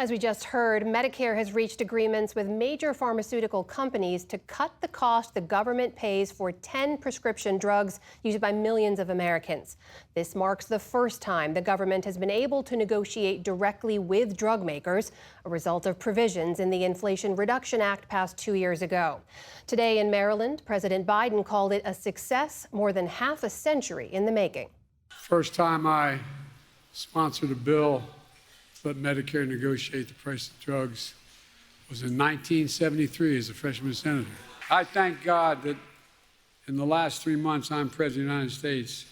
As we just heard, Medicare has reached agreements with major pharmaceutical companies to cut the cost the government pays for 10 prescription drugs used by millions of Americans. This marks the first time the government has been able to negotiate directly with drug makers, a result of provisions in the Inflation Reduction Act passed 2 years ago. Today in Maryland, President Biden called it a success more than half a century in the making. First time I sponsored a bill let Medicare negotiate the price of drugs was in 1973 as a freshman senator. I thank God that in the last 3 months I'm President of the United States,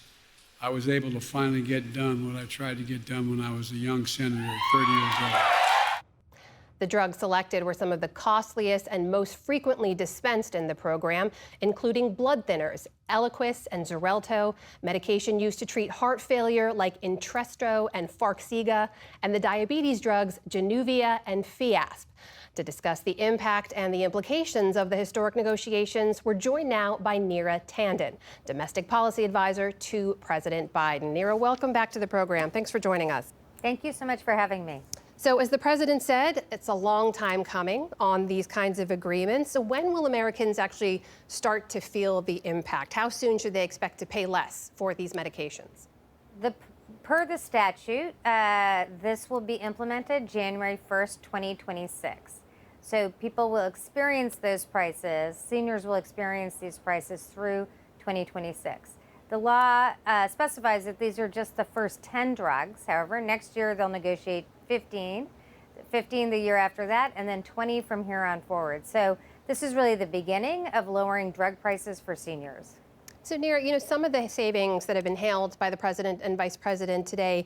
I was able to finally get done what I tried to get done when I was a young senator at 30 years old. The drugs selected were some of the costliest and most frequently dispensed in the program, including blood thinners, Eliquis and Xarelto, medication used to treat heart failure like Entresto and Farxiga, and the diabetes drugs Januvia and Fiasp. To discuss the impact and the implications of the historic negotiations, we're joined now by Neera Tanden, domestic policy advisor to President Biden. Neera, welcome back to the program. Thanks for joining us. Thank you so much for having me. So as the president said, it's a long time coming on these kinds of agreements. So when will Americans actually start to feel the impact? How soon should they expect to pay less for these medications? Per the statute, this will be implemented January 1st, 2026. So people will experience those prices, seniors will experience these prices through 2026. The law specifies that these are just the first 10 drugs. However, next year they'll negotiate 15 the year after that, and then 20 from here on forward. So this is really the beginning of lowering drug prices for seniors. So, Neera, some of the savings that have been hailed by the president and vice president today,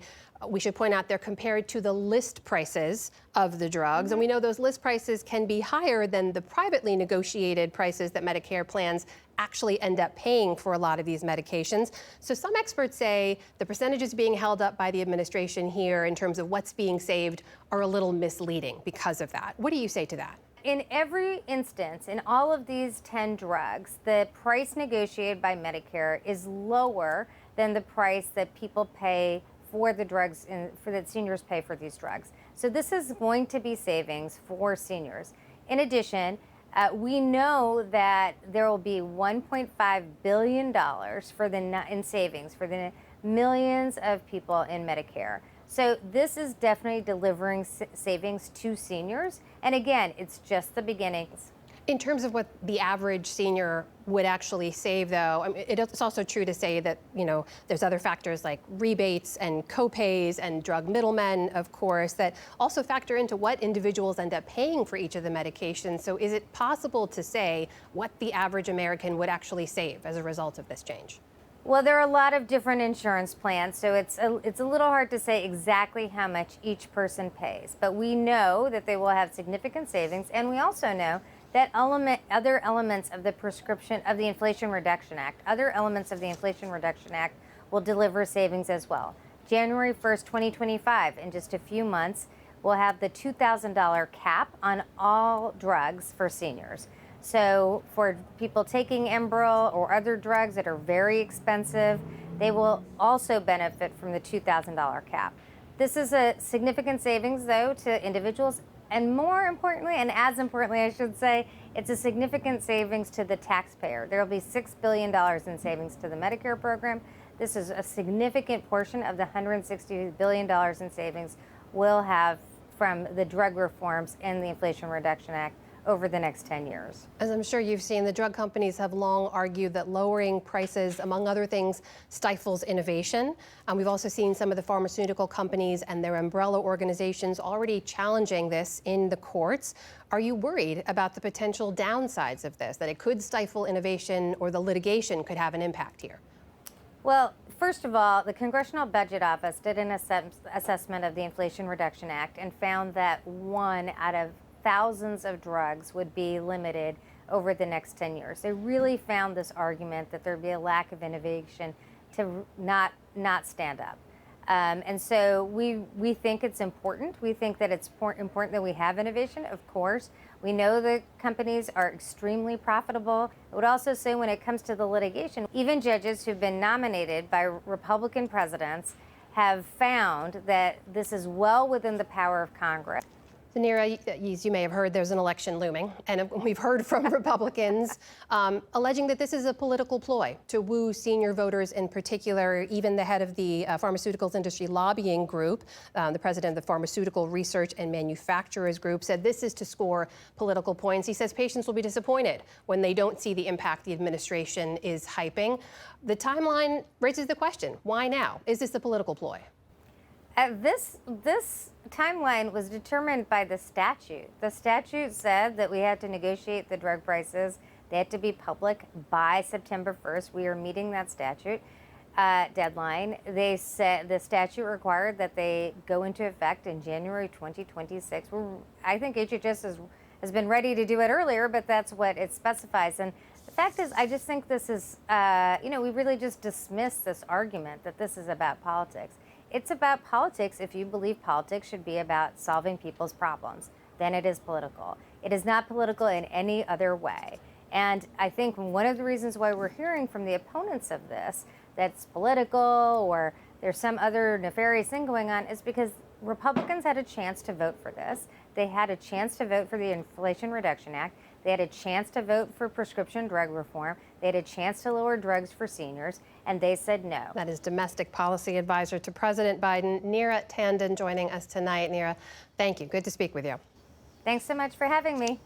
we should point out they're compared to the list prices of the drugs. And we know those list prices can be higher than the privately negotiated prices that Medicare plans actually end up paying for a lot of these medications. So some experts say the percentages being held up by the administration here in terms of what's being saved are a little misleading because of that. What do you say to that? In every instance, in all of these 10 drugs, the price negotiated by Medicare is lower than the price that people pay for the drugs, for that seniors pay for these drugs. So this is going to be savings for seniors. In addition, we know that there will be $1.5 billion in savings for the millions of people in Medicare. So this is definitely delivering savings to seniors. And again, it's just the beginnings. In terms of what the average senior would actually save, though, I mean, it's also true to say that, there's other factors like rebates and copays and drug middlemen, of course, that also factor into what individuals end up paying for each of the medications. So is it possible to say what the average American would actually save as a result of this change? Well, there are a lot of different insurance plans, so it's a little hard to say exactly how much each person pays. But we know that they will have significant savings, and we also know that other elements of the Inflation Reduction Act, will deliver savings as well. January 1st, 2025, in just a few months, we'll have the $2,000 cap on all drugs for seniors. So for people taking Enbrel or other drugs that are very expensive, they will also benefit from the $2,000 cap. This is a significant savings, though, to individuals. And more importantly, and as importantly, I should say, it's a significant savings to the taxpayer. There will be $6 billion in savings to the Medicare program. This is a significant portion of the $160 billion in savings we'll have from the drug reforms in the Inflation Reduction Act over the next 10 years. As I'm sure you've seen, the drug companies have long argued that lowering prices, among other things, stifles innovation. We've also seen some of the pharmaceutical companies and their umbrella organizations already challenging this in the courts. Are you worried about the potential downsides of this, that it could stifle innovation or the litigation could have an impact here? Well, first of all, the Congressional Budget Office did an assessment of the Inflation Reduction Act and found that 1 out of thousands of drugs would be limited over the next 10 years. They really found this argument that there'd be a lack of innovation to not stand up. And so we think it's important. We think that it's important that we have innovation, of course. We know that companies are extremely profitable. I would also say when it comes to the litigation, even judges who've been nominated by Republican presidents have found that this is well within the power of Congress. Neera, as you may have heard, there's an election looming, and we've heard from Republicans alleging that this is a political ploy to woo senior voters in particular. Even the head of the pharmaceuticals industry lobbying group, the president of the Pharmaceutical Research and Manufacturers Group, said this is to score political points. He says patients will be disappointed when they don't see the impact the administration is hyping. The timeline raises the question, why now? Is this a political ploy? This timeline was determined by the statute. The statute said that we had to negotiate the drug prices. They had to be public by September 1st. We are meeting that statute deadline. They said the statute required that they go into effect in January 2026. I think HHS has been ready to do it earlier, but that's what it specifies. And the fact is, I just think this is, we really just dismiss this argument that this is about politics. It's about politics if you believe politics should be about solving people's problems. Then it is political. It is not political in any other way. And I think one of the reasons why we're hearing from the opponents of this that's political or there's some other nefarious thing going on is because Republicans had a chance to vote for this. They had a chance to vote for the Inflation Reduction Act. They had a chance to vote for prescription drug reform. They had a chance to lower drugs for seniors, and they said no. That is domestic policy advisor to President Biden, Neera Tanden, joining us tonight. Neera, thank you. Good to speak with you. Thanks so much for having me.